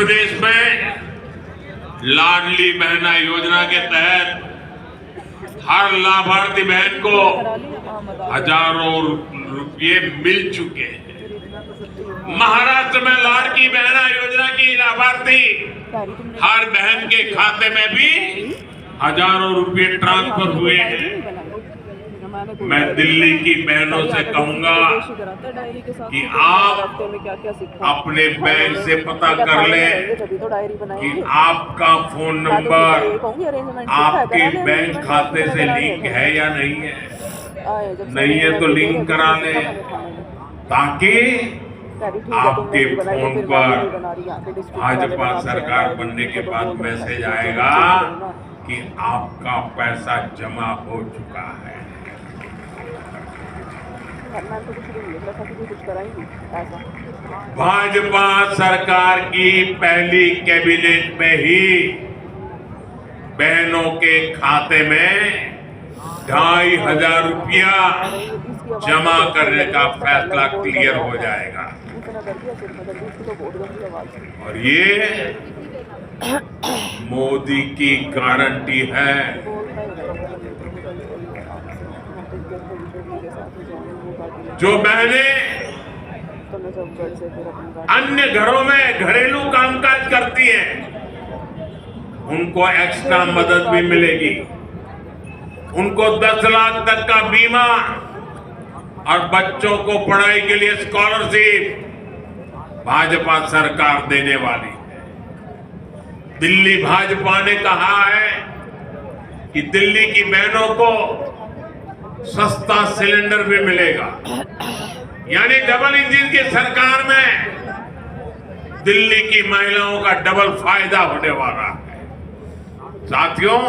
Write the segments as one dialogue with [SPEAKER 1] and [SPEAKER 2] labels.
[SPEAKER 1] प्रदेश में लाडली बहना योजना के तहत हर लाभार्थी बहन को हजारों रुपये मिल चुके हैं। महाराष्ट्र में लाडली बहना योजना की लाभार्थी हर बहन के खाते में भी हजारों रुपये ट्रांसफर हुए हैं। मैं दिल्ली की बहनों से कहूंगा कि आप अपने बैंक से पता कर लें कि आपका फोन नंबर आपके बैंक खाते से लिंक है या नहीं है। नहीं है तो लिंक करा लें, ताकि आपके फोन पर भाजपा सरकार बनने के बाद मैसेज आएगा कि आपका पैसा जमा हो चुका है। भाजपा सरकार की पहली कैबिनेट में ही बहनों के खाते में 2500 रुपया जमा करने का फैसला क्लियर हो जाएगा। और ये मोदी की गारंटी है। जो बहनें अन्य घरों में घरेलू कामकाज करती हैं, उनको एक्स्ट्रा मदद भी मिलेगी। उनको 10 लाख तक का बीमा और बच्चों को पढ़ाई के लिए स्कॉलरशिप भाजपा सरकार देने वाली है। दिल्ली भाजपा ने कहा है कि दिल्ली की बहनों को सस्ता सिलेंडर भी मिलेगा। यानी डबल इंजन की सरकार में दिल्ली की महिलाओं का डबल फायदा होने वाला है। साथियों,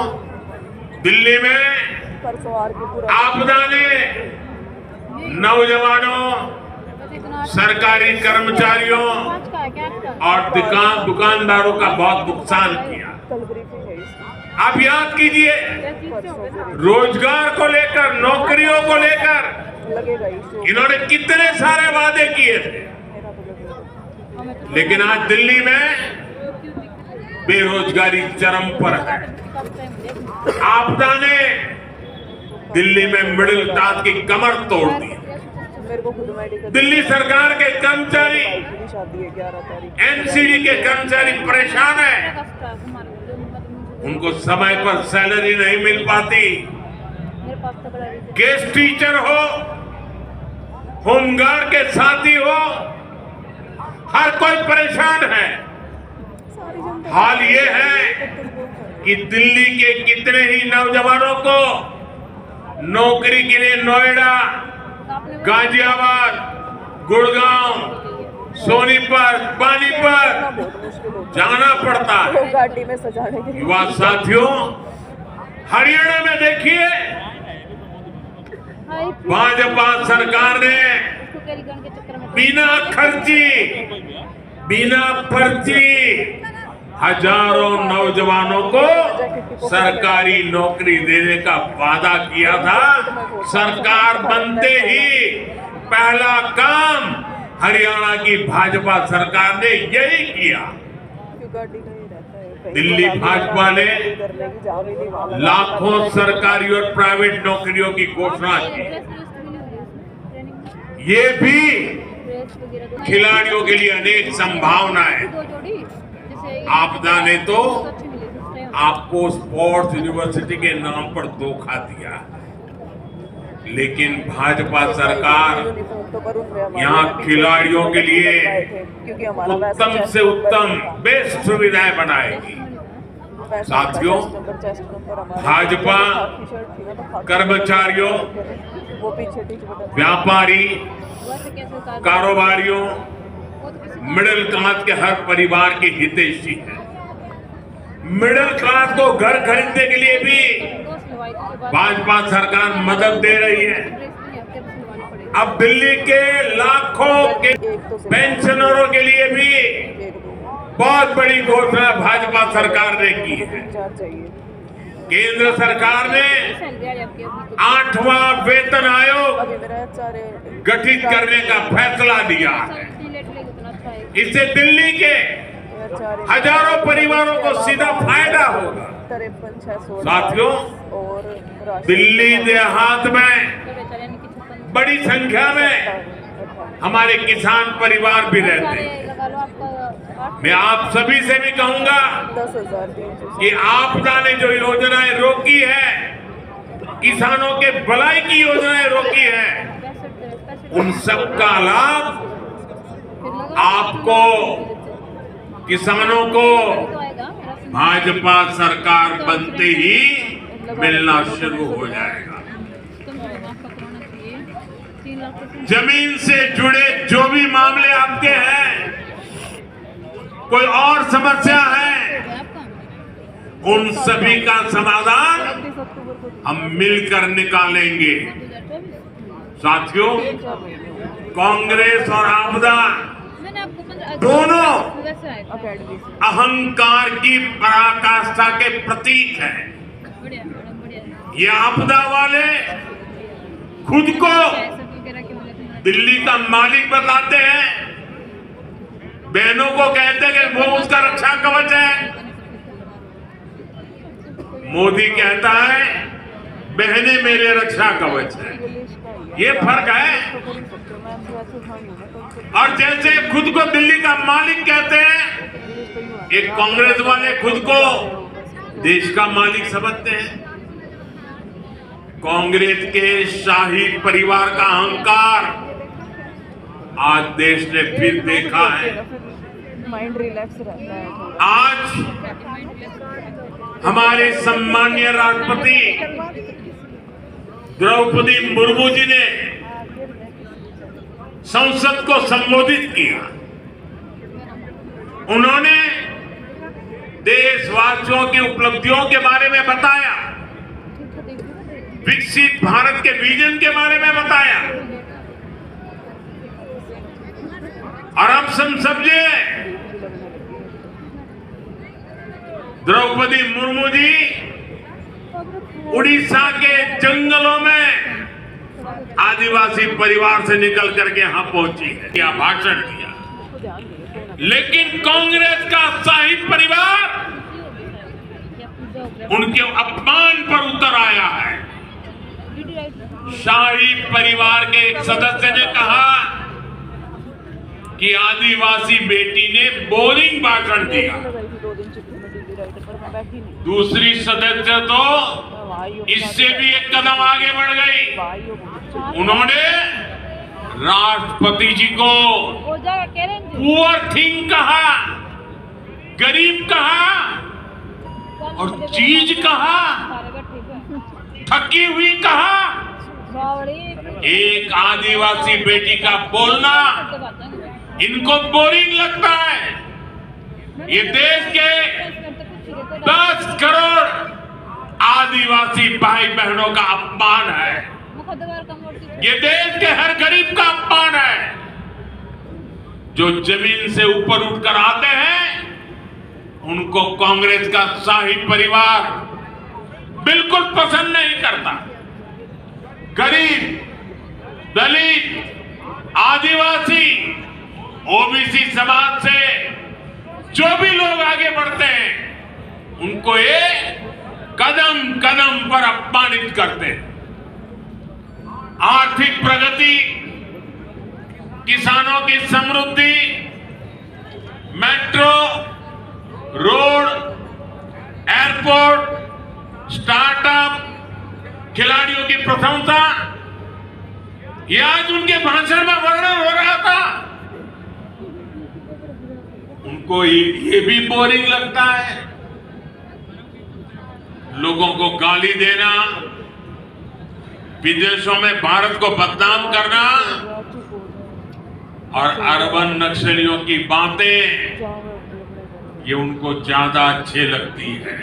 [SPEAKER 1] दिल्ली में आपदा ने नौजवानों, सरकारी कर्मचारियों और दुकानदारों का बहुत नुकसान किया। आप याद कीजिए, रोजगार को लेकर, नौकरियों को लेकर इन्होंने कितने सारे वादे किए थे, लेकिन आज दिल्ली में बेरोजगारी चरम पर है। आपदा ने दिल्ली में मिडिल क्लास की कमर तोड़ दी। दिल्ली सरकार के कर्मचारी, एनसीडी के कर्मचारी परेशान है। उनको समय पर सैलरी नहीं मिल पाती। गेस्ट टीचर हो, होमगार्ड के साथी हो, हर कोई परेशान है। हाल ये है कि दिल्ली के कितने ही नौजवानों को नौकरी के लिए नोएडा, गाजियाबाद, गुड़गांव, सोनीपत, पानीपत जाना पड़ता है। युवा साथियों, हरियाणा में देखिए, भाजपा सरकार ने बिना खर्ची, बिना पर्ची हजारों नौजवानों को सरकारी नौकरी देने का वादा किया था। सरकार बनते ही पहला काम हरियाणा की भाजपा सरकार ने यही किया। दिल्ली भाजपा ने लाखों सरकारी और प्राइवेट नौकरियों की घोषणा की। ये भी खिलाड़ियों के लिए अनेक संभावनाएं। आपदा ने तो आपको स्पोर्ट्स यूनिवर्सिटी के नाम पर धोखा दिया, लेकिन भाजपा सरकार यहाँ खिलाड़ियों के लिए उत्तम से उत्तम बेस्ट सुविधाएं बनाएगी। साथियों, भाजपा कर्मचारियों, व्यापारी, कारोबारियों, मिडिल क्लास के हर परिवार की हितैषी है। मिडिल क्लास को घर खरीदने के लिए भी भाजपा सरकार मदद दे रही है। अब दिल्ली के लाखों के पेंशनरों के लिए भी बहुत बड़ी घोषणा भाजपा सरकार ने की है। केंद्र सरकार ने 8वां वेतन आयोग गठित करने का फैसला लिया है। इससे दिल्ली के हजारों परिवारों को सीधा फायदा होगा।
[SPEAKER 2] 53,600
[SPEAKER 1] साथियों,
[SPEAKER 2] और
[SPEAKER 1] दिल्ली देहात में बड़ी संख्या में हमारे किसान परिवार भी रहते हैं। मैं आप सभी से भी कहूंगा
[SPEAKER 2] 10,300
[SPEAKER 1] कि आपदा ने जो योजनाएं रोकी है, किसानों के भलाई की योजनाएं रोकी है, उन सब का लाभ आपको, किसानों को भाजपा सरकार बनते ही मिलना शुरू हो जाएगा। जमीन से जुड़े जो भी मामले आपके हैं, कोई और समस्या है, उन सभी का समाधान हम मिलकर निकालेंगे। साथियों, कांग्रेस और आपदा दोनों अहंकार की पराकाष्ठा के प्रतीक हैं। ये आपदा वाले खुद को दिल्ली का मालिक बताते हैं, बहनों को कहते हैं कि वो उसका रक्षा कवच है। मोदी कहता है बहनें मेरे रक्षा कवच है। ये फर्क है। और जैसे खुद को दिल्ली का मालिक कहते हैं, एक कांग्रेस वाले खुद को देश का मालिक समझते हैं। कांग्रेस के शाही परिवार का अहंकार आज देश ने फिर देखा है।
[SPEAKER 2] माइंड रिलैक्स रहता है।
[SPEAKER 1] आज हमारे सम्मानीय राष्ट्रपति द्रौपदी मुर्मू जी ने संसद को संबोधित किया। उन्होंने देशवासियों की उपलब्धियों के बारे में बताया, विकसित भारत के विजन के बारे में बताया। और अब समझिए, द्रौपदी मुर्मू जी उड़ीसा के जंगलों में आदिवासी परिवार से निकल करके यहां पहुंची है, क्या भाषण दिया। लेकिन कांग्रेस का शाही परिवार उनके अपमान पर उतर आया है। शाही परिवार के एक सदस्य ने कहा कि आदिवासी बेटी ने बोरिंग भाषण दिया। दूसरी सदस्य तो इससे भी एक कदम आगे बढ़ गई। उन्होंने राष्ट्रपति जी को पुअर थिंग कहा, गरीब कहा और चीज कहा, थकी हुई कहा। एक आदिवासी बेटी का बोलना इनको बोरिंग लगता है। ये देश के 10 करोड़ आदिवासी भाई बहनों का अपमान है। ये देश के हर गरीब का अपमान है। जो जमीन से ऊपर उठकर आते हैं, उनको कांग्रेस का शाही परिवार बिल्कुल पसंद नहीं करता। गरीब, दलित, आदिवासी, ओबीसी समाज से जो भी लोग आगे बढ़ते हैं, उनको ये कदम कदम पर अपमानित करते हैं। आर्थिक प्रगति, किसानों की समृद्धि, मेट्रो, रोड, एयरपोर्ट, स्टार्टअप, खिलाड़ियों की प्रशंसा, ये आज उनके भाषण में वर्णन हो रहा था। उनको ये भी बोरिंग लगता है। लोगों को गाली देना, विदेशों में भारत को बदनाम करना और अरबन नक्सलियों की बातें, ये उनको ज्यादा अच्छी लगती है।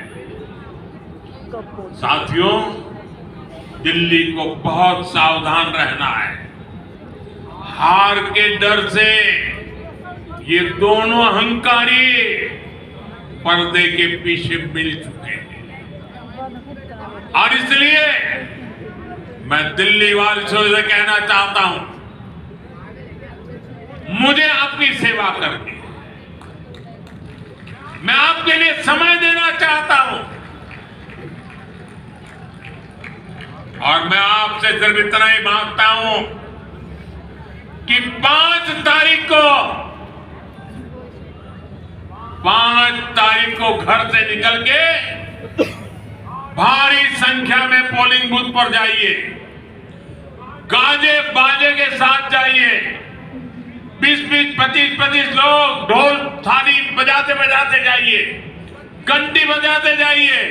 [SPEAKER 1] साथियों, दिल्ली को बहुत सावधान रहना है। हार के डर से ये दोनों अहंकारी पर्दे के पीछे मिल चुके हैं। और इसलिए मैं दिल्ली वासियों से कहना चाहता हूं, मुझे आपकी सेवा करके मैं आपके लिए समय देना चाहता हूं और मैं आपसे सिर्फ इतना ही मांगता हूं कि 5 तारीख को घर से निकल के भारी संख्या में पोलिंग बूथ पर जाइए, गाजे बाजे के साथ जाइए। 20-20, 25-25 लोग ढोल थाली बजाते बजाते जाइए, घंटी बजाते जाइए।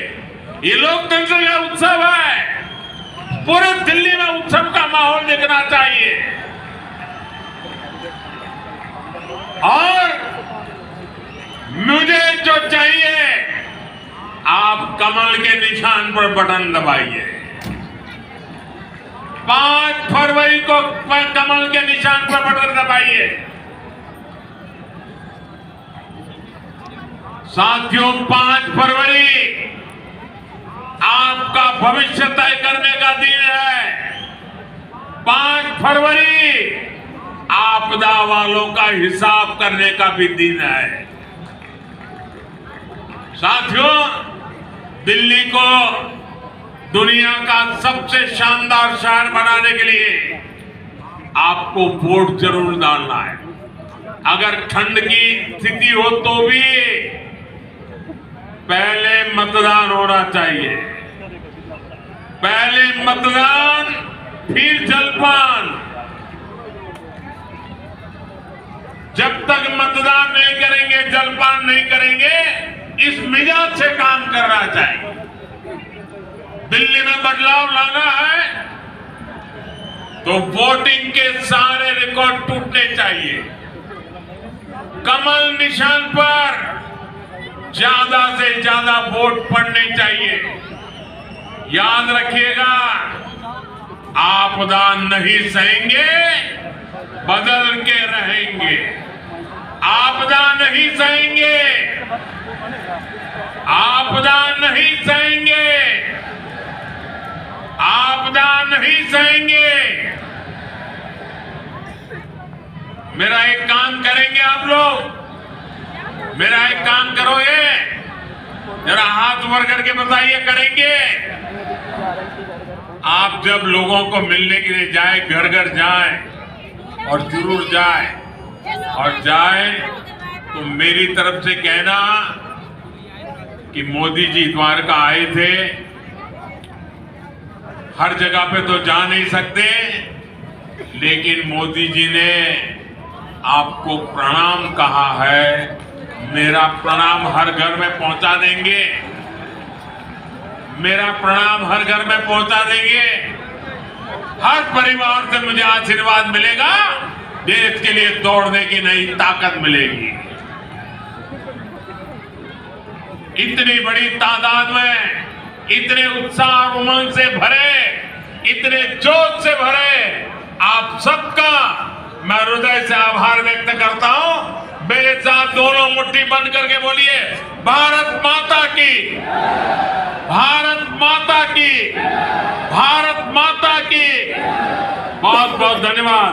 [SPEAKER 1] ये लोकतंत्र का उत्सव है, पूरे दिल्ली में उत्सव का माहौल दिखना चाहिए। और मुझे जो चाहिए, आप कमल के निशान पर बटन दबाइए। 5 फरवरी को कमल के निशान पर बटन दबाइए। साथियों, 5 फरवरी आपका भविष्य तय करने का दिन है। 5 फरवरी आपदा वालों का हिसाब करने का भी दिन है। साथियों, दिल्ली को दुनिया का सबसे शानदार शहर बनाने के लिए आपको वोट जरूर डालना है। अगर ठंड की स्थिति हो तो भी पहले मतदान होना चाहिए। पहले मतदान, फिर जलपान। जब तक मतदान नहीं करेंगे, जलपान नहीं करेंगे, इस मिजाज से काम करना चाहिए। दिल्ली में बदलाव लाना है तो वोटिंग के सारे रिकॉर्ड टूटने चाहिए। कमल निशान पर ज्यादा से ज्यादा वोट पड़ने चाहिए। याद रखिएगा, आपदा नहीं सहेंगे, बदल के रहेंगे। आपदा नहीं सहेंगे, आपदा नहीं सहेंगे, आपदा नहीं सहेंगे। मेरा एक काम करेंगे आप लोग, मेरा एक काम करोगे, जरा हाथ ऊपर करके बताइए, करेंगे? आप जब लोगों को मिलने के लिए जाए, घर घर जाए, और जरूर जाए, और जाए तो मेरी तरफ से कहना कि मोदी जी द्वारका आए थे। हर जगह पे तो जा नहीं सकते, लेकिन मोदी जी ने आपको प्रणाम कहा है। मेरा प्रणाम हर घर में पहुंचा देंगे, मेरा प्रणाम हर घर में पहुंचा देंगे। हर परिवार से मुझे आशीर्वाद मिलेगा, देश के लिए दौड़ने की नई ताकत मिलेगी। इतनी बड़ी तादाद में, इतने उत्साह और उमंग से भरे, इतने जोश से भरे आप सबका मैं हृदय से आभार व्यक्त करता हूं। मेरे साथ दोनों मुट्ठी बंद करके बोलिए, भारत माता की, भारत माता की, भारत माता की। बहुत बहुत धन्यवाद।